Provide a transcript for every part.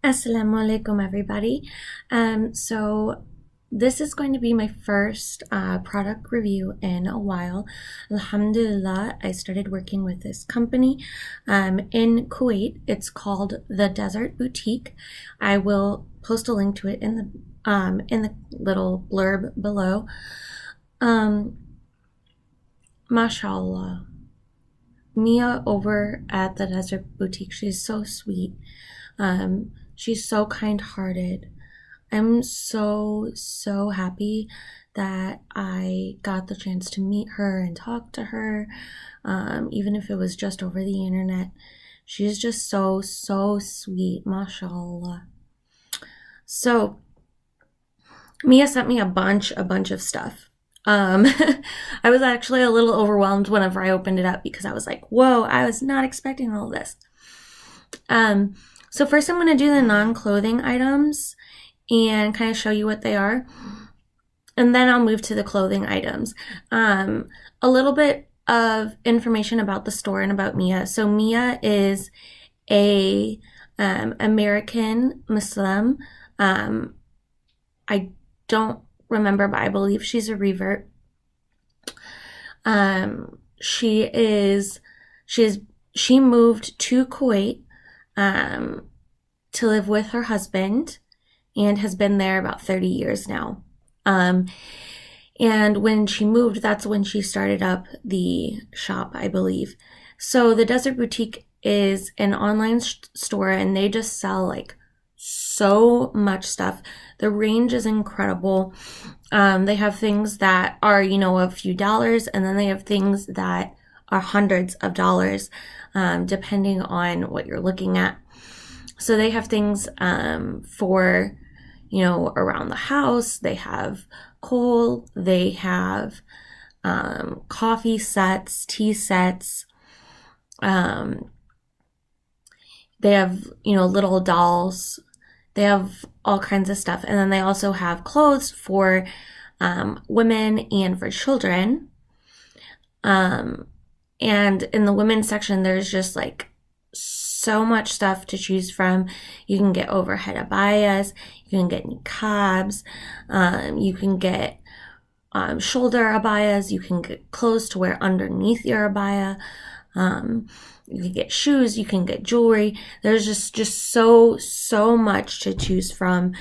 Assalaamu alaikum, everybody. So this is going to be my first product review in a while. Alhamdulillah, I started working with this company in Kuwait. It's called The Desert Boutique. I will post a link to it in the little blurb below. Mashallah. Mia over at the Desert Boutique, she's so sweet. She's so kind-hearted. I'm so happy that I got the chance to meet her and talk to her, even if it was just over the internet. She's just so sweet, mashallah. So, Mia sent me a bunch of stuff. I was actually a little overwhelmed whenever I opened it up because I was like, whoa, I was not expecting all this. So first I'm going to do the non-clothing items and kind of show you what they are. And then I'll move to the clothing items. A little bit of information about the store and about Mia. So Mia is a American Muslim. I don't remember, but I believe she's a revert. She moved to Kuwait to live with her husband and has been there about 30 years now. And when she moved, that's when she started up the shop, I believe. So the Desert Boutique is an online store and they just sell like so much stuff. The range is incredible. They have things that are, a few dollars, and then they have things that are hundreds of dollars, depending on what you're looking at. So they have things for, around the house. They have kohl. They have coffee sets, tea sets. They have, little dolls. They have all kinds of stuff. And then they also have clothes for women and for children. And in the women's section, there's just like so much stuff to choose from. You can get overhead abayas, you can get niqabs, you can get shoulder abayas, you can get clothes to wear underneath your abaya, you can get shoes, you can get jewelry. There's just so much to choose from.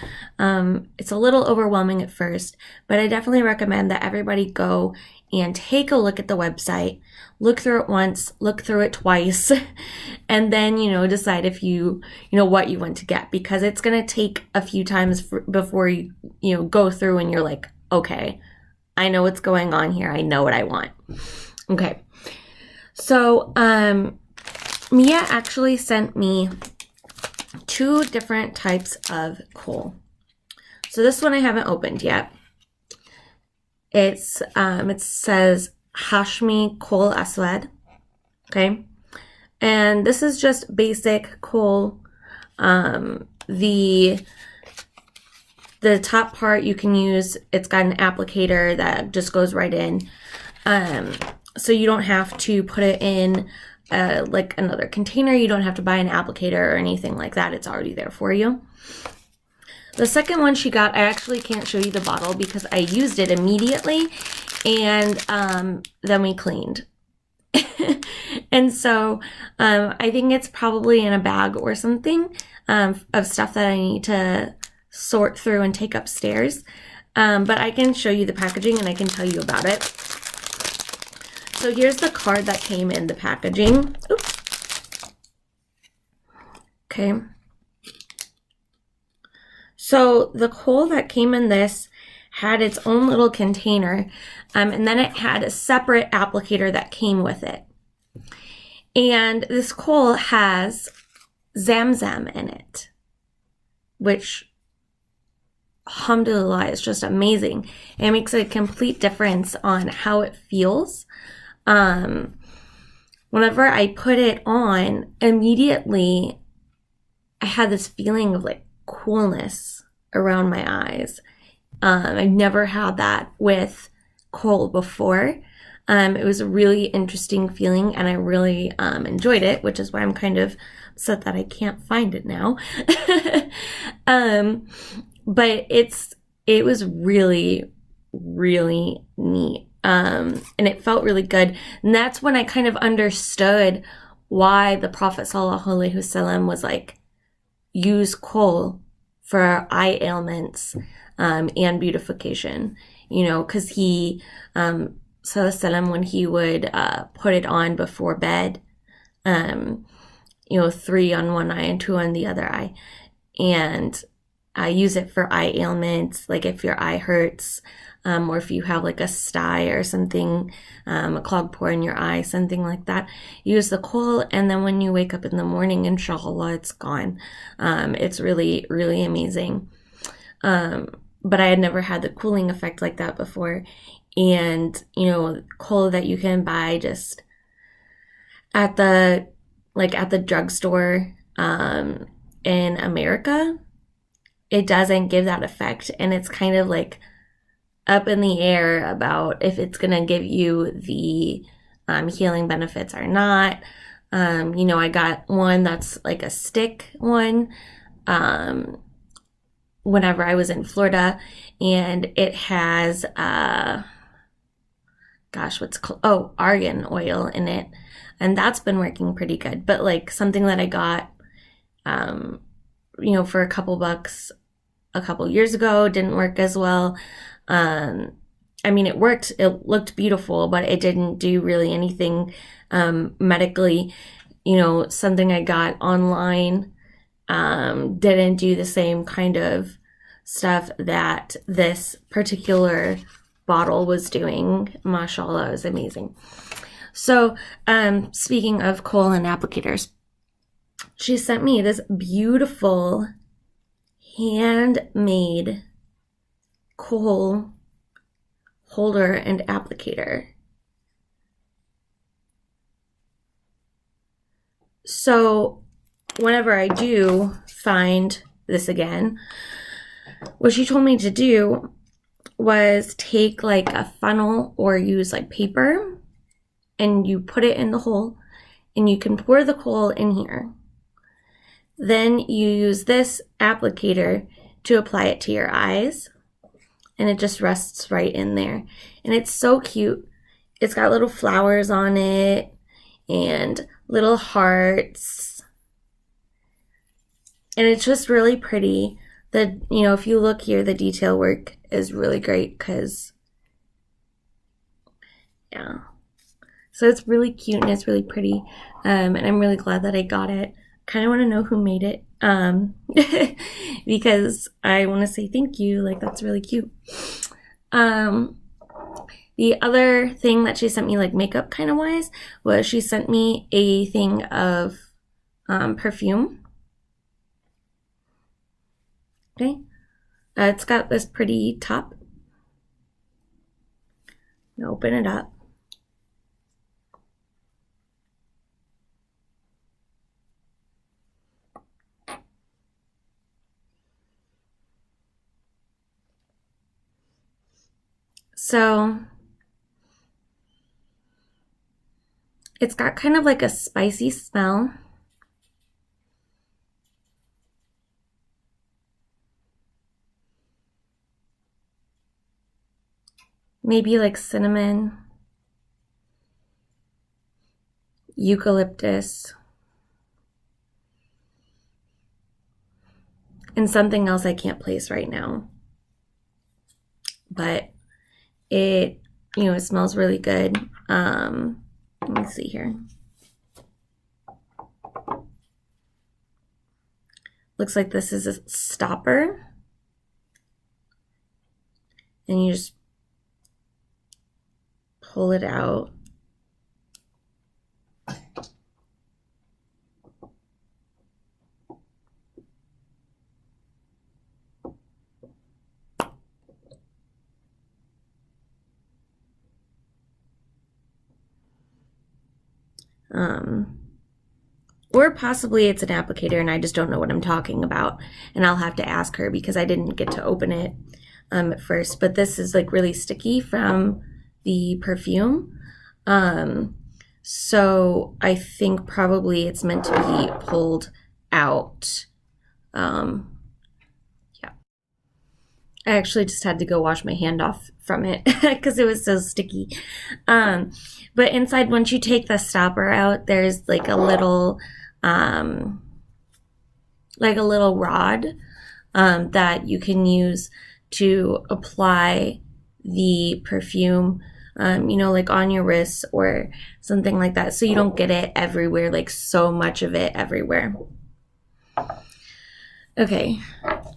It's a little overwhelming at first, but I definitely recommend that everybody go and take a look at the website, look through it once, look through it twice, and then, decide if what you want to get, because it's going to take a few times before you, go through and you're like, okay, I know what's going on here. I know what I want. Okay. So, Mia actually sent me 2 different types of kohl. So this one I haven't opened yet. It says Hashmi kohl aswad. Okay. And this is just basic kohl. The top part you can use, it's got an applicator that just goes right in. So you don't have to put it in like another container. You don't have to buy an applicator or anything like that. It's already there for you. The second one she got, I actually can't show you the bottle because I used it immediately and then we cleaned. And so I think it's probably in a bag or something of stuff that I need to sort through and take upstairs. But I can show you the packaging and I can tell you about it. So here's the card that came in the packaging. Oops. Okay. So the kohl that came in this had its own little container, and then it had a separate applicator that came with it. And this kohl has Zamzam in it, which, alhamdulillah, is just amazing. It makes a complete difference on how it feels. Whenever I put it on, immediately I had this feeling of like coolness around my eyes. I've never had that with kohl before. It was a really interesting feeling, and I really enjoyed it, which is why I'm kind of upset that I can't find it now. But it was really, really neat. And it felt really good. And that's when I kind of understood why the Prophet ﷺ was like, use kohl for eye ailments and beautification, you know, because he, ﷺ, when he would put it on before bed, you know, 3 on one eye and 2 on the other eye, and use it for eye ailments, like if your eye hurts, or if you have like a sty or something, a clogged pore in your eye, something like that. Use the kohl, and then when you wake up in the morning, inshallah, it's gone. It's really, really amazing. But I had never had the cooling effect like that before. And, you know, kohl that you can buy just at the drugstore in America, it doesn't give that effect. And it's kind of like up in the air about if it's going to give you the healing benefits or not. You know, I got one that's like a stick one whenever I was in Florida, and it has, what's called? Oh, argan oil in it. And that's been working pretty good. But like something that I got, you know, for a couple bucks a couple years ago didn't work as well. I mean, it worked, it looked beautiful, but it didn't do really anything medically. You know, something I got online didn't do the same kind of stuff that this particular bottle was doing. Mashallah, it was amazing. So, speaking of kohl and applicators, she sent me this beautiful handmade kohl holder and applicator. So whenever I do find this again, what she told me to do was take like a funnel or use like paper, and you put it in the hole, and you can pour the kohl in here. Then you use this applicator to apply it to your eyes, and it just rests right in there. And it's so cute. It's got little flowers on it and little hearts, and it's just really pretty. You know, if you look here, the detail work is really great because, yeah. So it's really cute and it's really pretty, and I'm really glad that I got it. Kind of want to know who made it, because I want to say thank you. Like, that's really cute. The other thing that she sent me, like makeup kind of wise, was she sent me a thing of perfume. Okay, it's got this pretty top. Open it up. So it's got kind of like a spicy smell. Maybe like cinnamon, eucalyptus, and something else I can't place right now. But it, you know, it smells really good. Let me see here. Looks like this is a stopper. And you just pull it out. Or possibly it's an applicator and I just don't know what I'm talking about, and I'll have to ask her because I didn't get to open it. At first, but this is like really sticky from the perfume. So I think probably it's meant to be pulled out. Yeah. I actually just had to go wash my hand off from it because it was so sticky. But inside, once you take the stopper out, there's like a little rod that you can use to apply the perfume, like on your wrists or something like that, so you don't get it everywhere, like so much of it everywhere. Okay.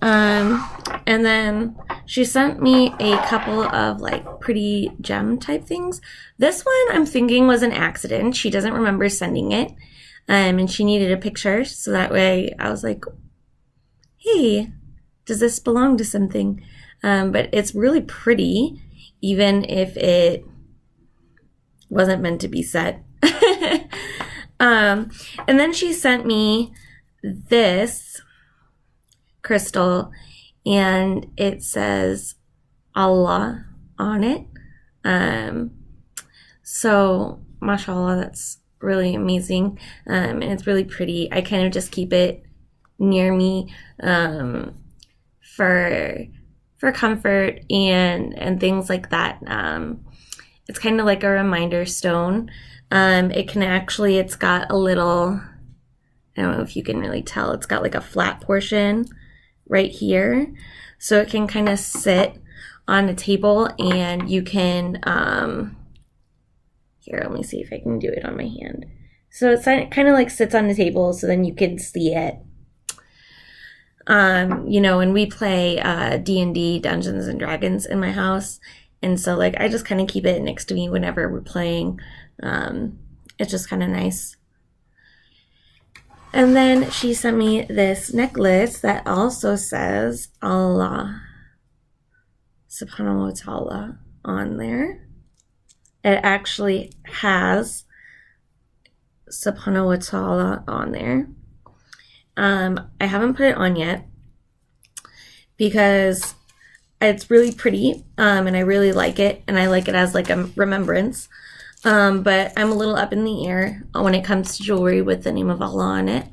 And then she sent me a couple of like pretty gem type things. This one I'm thinking was an accident. She doesn't remember sending it. And she needed a picture, so that way I was like, hey, does this belong to something? But it's really pretty, even if it wasn't meant to be set. And then she sent me this crystal, and it says Allah on it. So, mashallah, that's really amazing. And it's really pretty. I kind of just keep it near me for comfort and things like that. It's kind of like a reminder stone. It's got a little, I don't know if you can really tell, it's got like a flat portion right here. So it can kind of sit on a table, and you can, here, let me see if I can do it on my hand. So it kind of like sits on the table, so then you can see it. And we play D&D, Dungeons and Dragons, in my house. And so like I just kind of keep it next to me whenever we're playing. It's just kind of nice. And then she sent me this necklace that also says Allah subhanahu wa ta'ala on there. It actually has subhanahu wa ta'ala on there. I haven't put it on yet because it's really pretty, and I really like it, and I like it as like a remembrance. But I'm a little up in the air when it comes to jewelry with the name of Allah on it.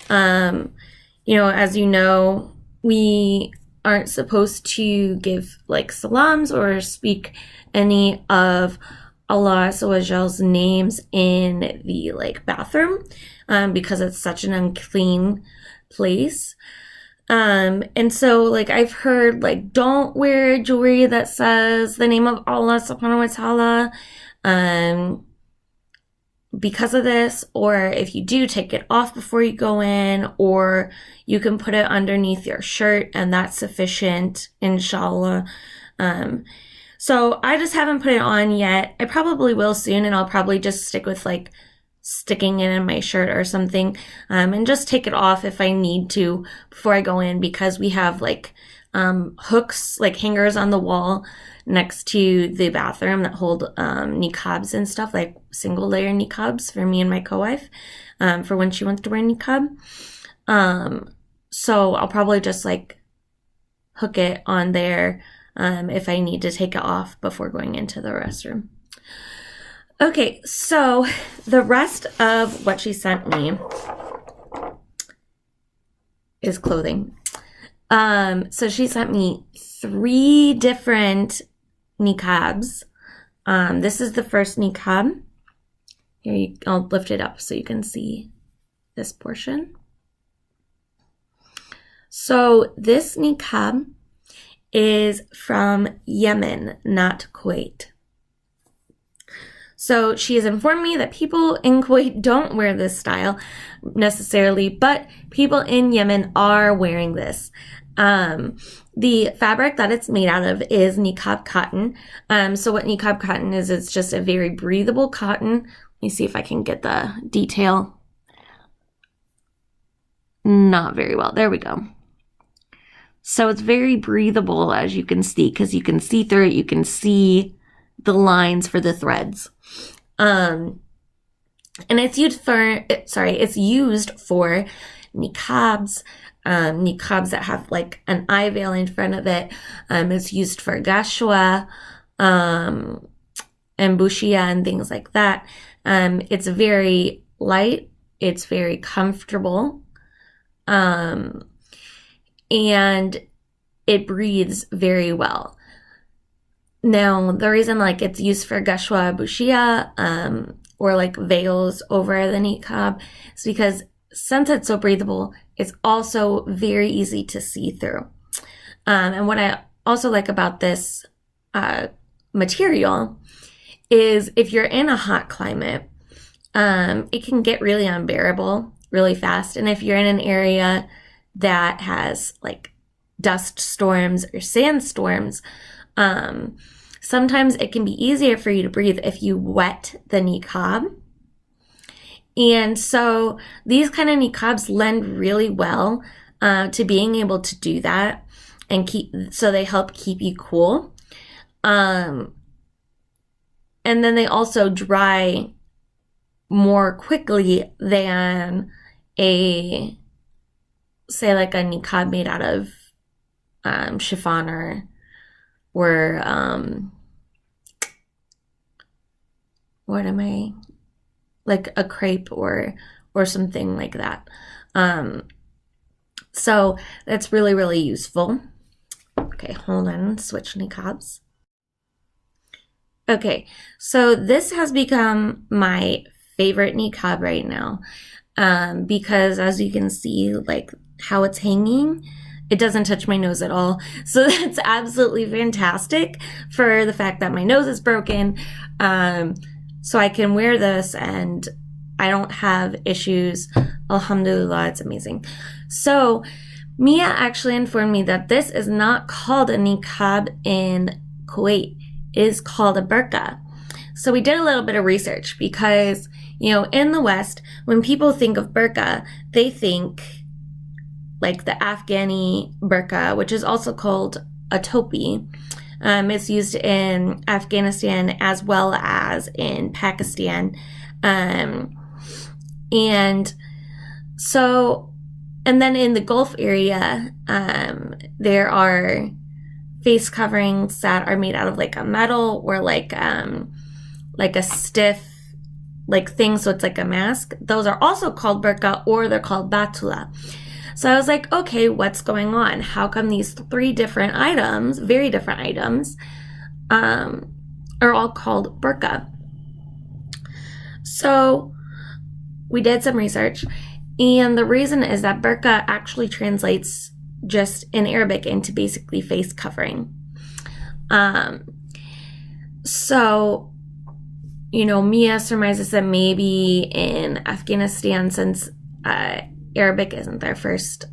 As you know, we aren't supposed to give like salams or speak any of Allah Azza names in the like bathroom, because it's such an unclean place. And so like I've heard like don't wear jewelry that says the name of Allah subhanahu wa ta'ala because of this, or if you do, take it off before you go in, or you can put it underneath your shirt and that's sufficient, inshallah. So I just haven't put it on yet. I probably will soon, and I'll probably just stick with like sticking it in my shirt or something, and just take it off if I need to before I go in, because we have like hooks, like hangers on the wall next to the bathroom that hold niqabs and stuff, like single layer niqabs for me and my co-wife, for when she wants to wear niqab. So I'll probably just like hook it on there if I need to take it off before going into the restroom. Okay, so the rest of what she sent me is clothing. So she sent me 3 different niqabs. This is the first niqab. Here, I'll lift it up so you can see this portion. So this niqab is from Yemen, not Kuwait. So she has informed me that people in Kuwait don't wear this style necessarily, but people in Yemen are wearing this. The fabric that it's made out of is niqab cotton. So what niqab cotton is, it's just a very breathable cotton. Let me see if I can get the detail. Not very well. There we go. So it's very breathable, as you can see, because you can see through it. You can see the lines for the threads. And it's used for niqabs, niqabs that have like an eye veil in front of it. It's used for gashwa, and bushia and things like that. It's very light. It's very comfortable. And it breathes very well. Now, the reason like it's used for gashwa bushia, or like veils over the niqab, is because since it's so breathable, it's also very easy to see through. And what I also like about this material is if you're in a hot climate, it can get really unbearable really fast. And if you're in an area that has like dust storms or sandstorms, sometimes it can be easier for you to breathe if you wet the niqab. And so these kind of niqabs lend really well to being able to do that, and so they help keep you cool. And then they also dry more quickly than say like a niqab made out of chiffon or like a crepe or something like that. So that's really, really useful. Okay, hold on, switch niqabs. Okay, so this has become my favorite niqab right now, because as you can see, like how it's hanging, it doesn't touch my nose at all. So that's absolutely fantastic for the fact that my nose is broken. So I can wear this and I don't have issues. Alhamdulillah, it's amazing. So Mia actually informed me that this is not called a niqab in Kuwait. It is called a burqa. So we did a little bit of research because, in the West, when people think of burqa, they think like the Afghani burqa, which is also called a topi. It's used in Afghanistan as well as in Pakistan. And then in the Gulf area, there are face coverings that are made out of like a metal or like a stiff like thing, so it's like a mask. Those are also called burqa, or they're called batula. So I was like, okay, what's going on? How come these three different items, very different items, are all called burqa? So we did some research, and the reason is that burqa actually translates just in Arabic into basically face covering. So, Mia surmises that maybe in Afghanistan, since Arabic isn't their first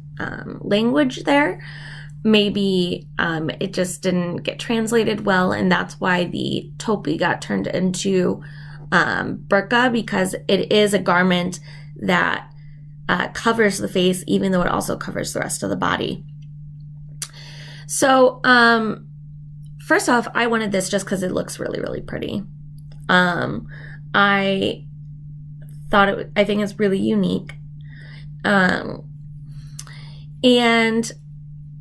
language there, maybe it just didn't get translated well, and that's why the topi got turned into burqa, because it is a garment that covers the face, even though it also covers the rest of the body. So first off, I wanted this just because it looks really, really pretty. I think it's really unique. And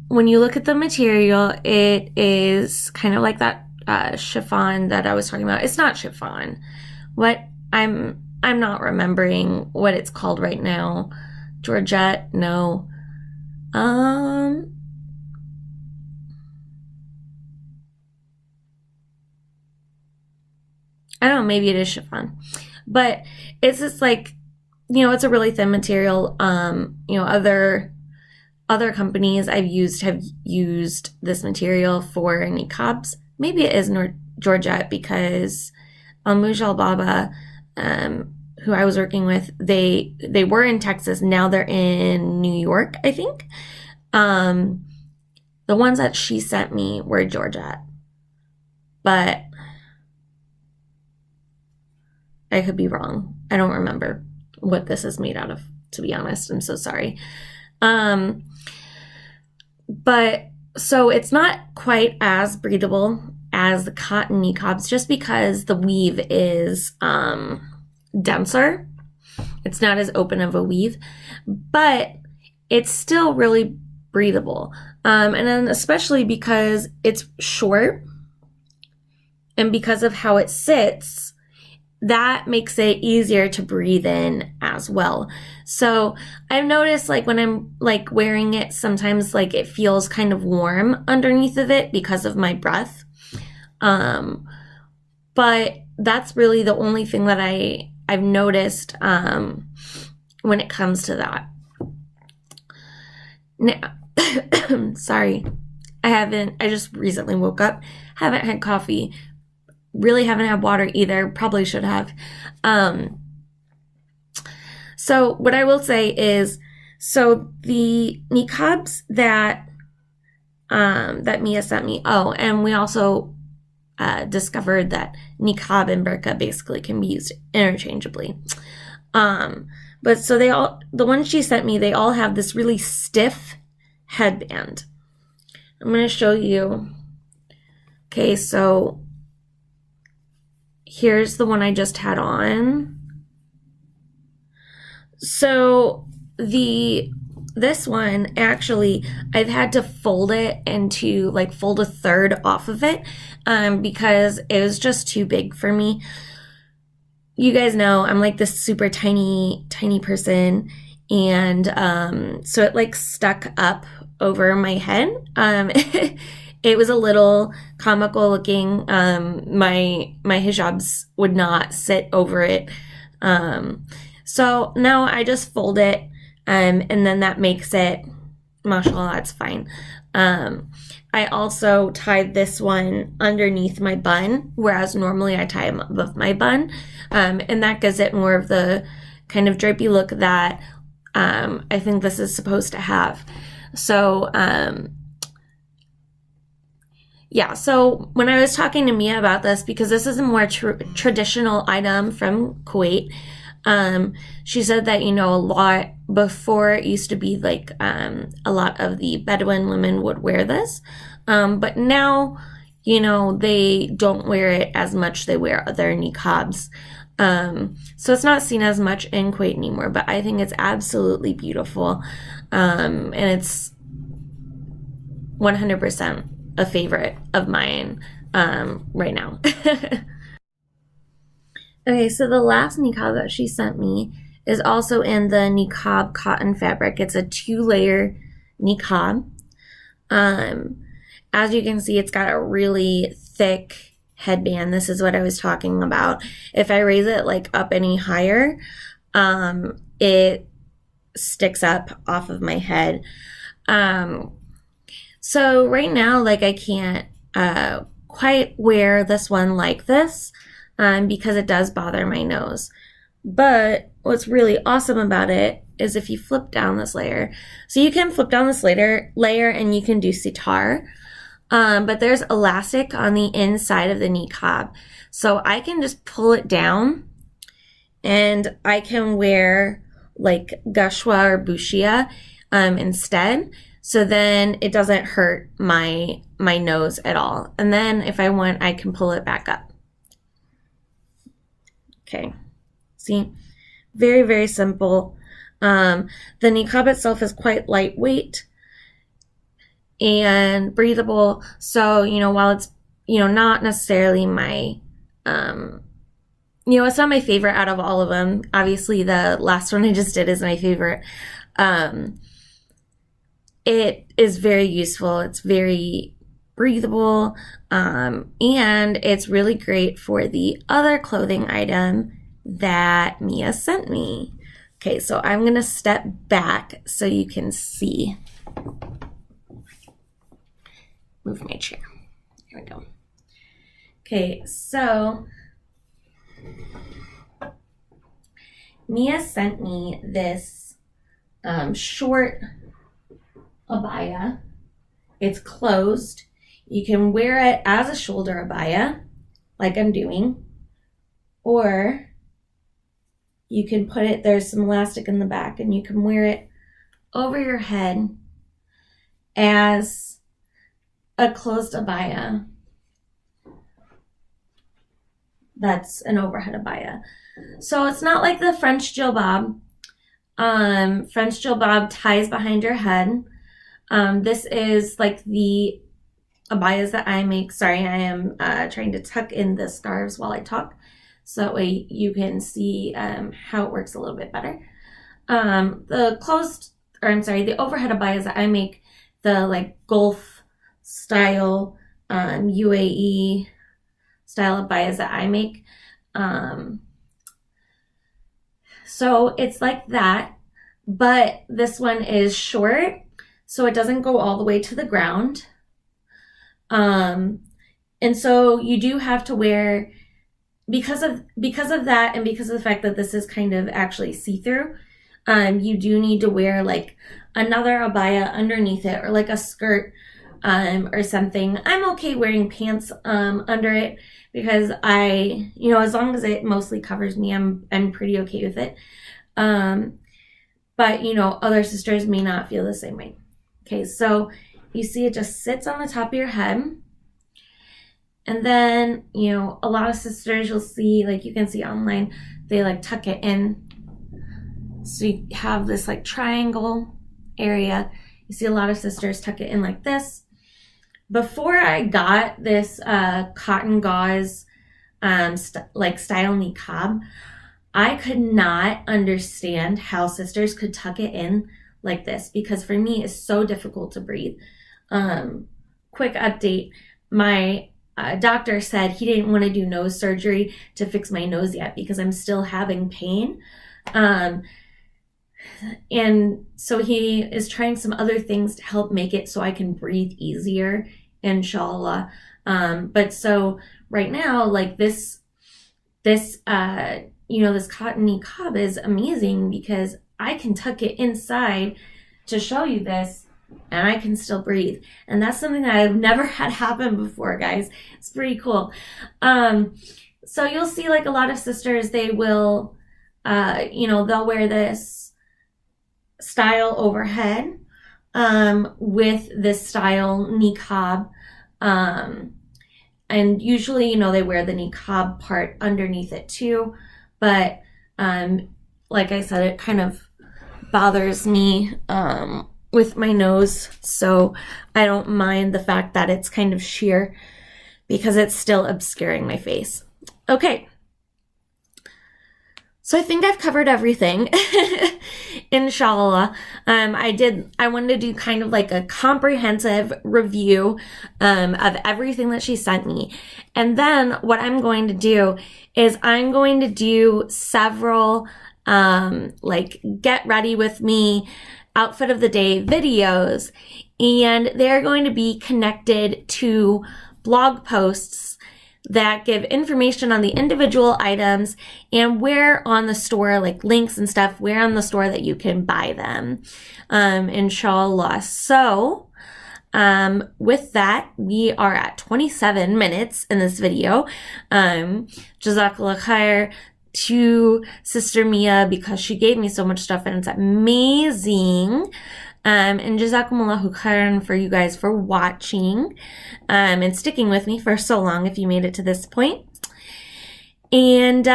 when you look at the material, it is kind of like that chiffon that I was talking about. It's not chiffon. I'm not remembering what it's called right now. Georgette, no. I don't know, maybe it is chiffon. But it's just like, it's a really thin material. Other companies have used this material for niqabs. Maybe it is Georgette, because Al-Mujal Baba, who I was working with, they were in Texas. Now they're in New York, I think. The ones that she sent me were Georgette, but I could be wrong. I don't remember what this is made out of, to be honest. I'm so sorry. But so it's not quite as breathable as the cotton niqabs, just because the weave is denser. It's not as open of a weave, but it's still really breathable. And then especially because it's short and because of how it sits, that makes it easier to breathe in as well. So I've noticed like when I'm like wearing it, sometimes like it feels kind of warm underneath of it because of my breath. But that's really the only thing that I've noticed when it comes to that. Now, sorry, I just recently woke up, haven't had coffee, really haven't had water either, probably should have. So what I will say is, so the niqabs that Mia sent me, and we also discovered that niqab and burqa basically can be used interchangeably. But so the ones she sent me, they all have this really stiff headband. I'm going to show you. Okay, so here's the one I just had on. So this one, actually, I've had to fold it into, like, fold a third off of it because it was just too big for me. You guys know I'm like this super tiny person, and so it like stuck up over my head. It was a little comical looking. My hijabs would not sit over it. So now I just fold it, and then that makes it, mashallah, that's fine. I also tied this one underneath my bun, whereas normally I tie them above my bun. And that gives it more of the kind of drapey look that I think this is supposed to have. So, yeah, so when I was talking to Mia about this, because this is a more traditional item from Kuwait, she said that, a lot before it used to be like a lot of the Bedouin women would wear this, but now, they don't wear it as much. They wear other niqabs. So it's not seen as much in Kuwait anymore, but I think it's absolutely beautiful. And it's 100% a favorite of mine right now. Okay, so the last niqab that she sent me is also in the niqab cotton fabric. It's a 2-layer niqab. As you can see, it's got a really thick headband. This is what I was talking about. If I raise it like up any higher, it sticks up off of my head. So right now, like, I can't quite wear this one like this because it does bother my nose. But what's really awesome about it is if you flip down this layer. So you can flip down this layer and you can do sitar. But there's elastic on the inside of the niqab. So I can just pull it down and I can wear like gashwa or bushia instead. So then it doesn't hurt my nose at all. And then if I want, I can pull it back up. Okay. See? Very, very simple. The niqab itself is quite lightweight and breathable. So, while it's, not necessarily my, it's not my favorite out of all of them. Obviously, the last one I just did is my favorite. It is very useful. It's very breathable. And it's really great for the other clothing item that Mia sent me. Okay, so I'm going to step back so you can see. Move my chair. There we go. Okay, so Mia sent me this short abaya. It's closed. You can wear it as a shoulder abaya, like I'm doing, or you can put it, there's some elastic in the back, and you can wear it over your head as a closed abaya. That's an overhead abaya. So it's not like the French jilbab. French jilbab ties behind your head. This is like the abayas that I make. Sorry, I am trying to tuck in the scarves while I talk, so that way you can see how it works a little bit better. The overhead abayas that I make, the like Gulf style, UAE style abayas that I make. So it's like that, but this one is short, so it doesn't go all the way to the ground. And so you do have to wear, because of that, and because of the fact that this is kind of actually see-through, you do need to wear like another abaya underneath it, or like a skirt, or something. I'm okay wearing pants under it, because as long as it mostly covers me, I'm pretty okay with it. But other sisters may not feel the same way. Okay, so you see it just sits on the top of your head. And then, a lot of sisters you'll see, like you can see online, they like tuck it in. So you have this like triangle area. You see a lot of sisters tuck it in like this. Before I got this cotton gauze style niqab, I could not understand how sisters could tuck it in like this, because for me it's so difficult to breathe. Quick update, my doctor said he didn't want to do nose surgery to fix my nose yet because I'm still having pain. And so he is trying some other things to help make it so I can breathe easier, inshallah. But so right now, like this cotton niqab is amazing because I can tuck it inside to show you this, and I can still breathe. And that's something that I've never had happen before, guys. It's pretty cool. So you'll see like a lot of sisters, they will, they'll wear this style overhead with this style niqab. And usually, they wear the niqab part underneath it too. But like I said, it kind of bothers me with my nose, so I don't mind the fact that it's kind of sheer because it's still obscuring my face. Okay, so I think I've covered everything. Inshallah. I wanted to do kind of like a comprehensive review of everything that she sent me. And then what I'm going to do is I'm going to do several like get ready with me outfit of the day videos, and they're going to be connected to blog posts that give information on the individual items and where on the store, like links and stuff, where on the store that you can buy them, inshallah. So with that, we are at 27 minutes in this video. Jazakallah khair to Sister Mia, because she gave me so much stuff and it's amazing. And jazakumullahu khairan for you guys for watching and sticking with me for so long if you made it to this point. And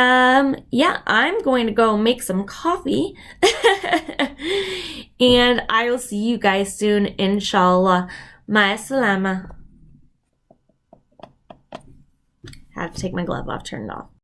yeah, I'm going to go make some coffee and I will see you guys soon, inshallah. Ma salama. Have to take my glove off, turn it off.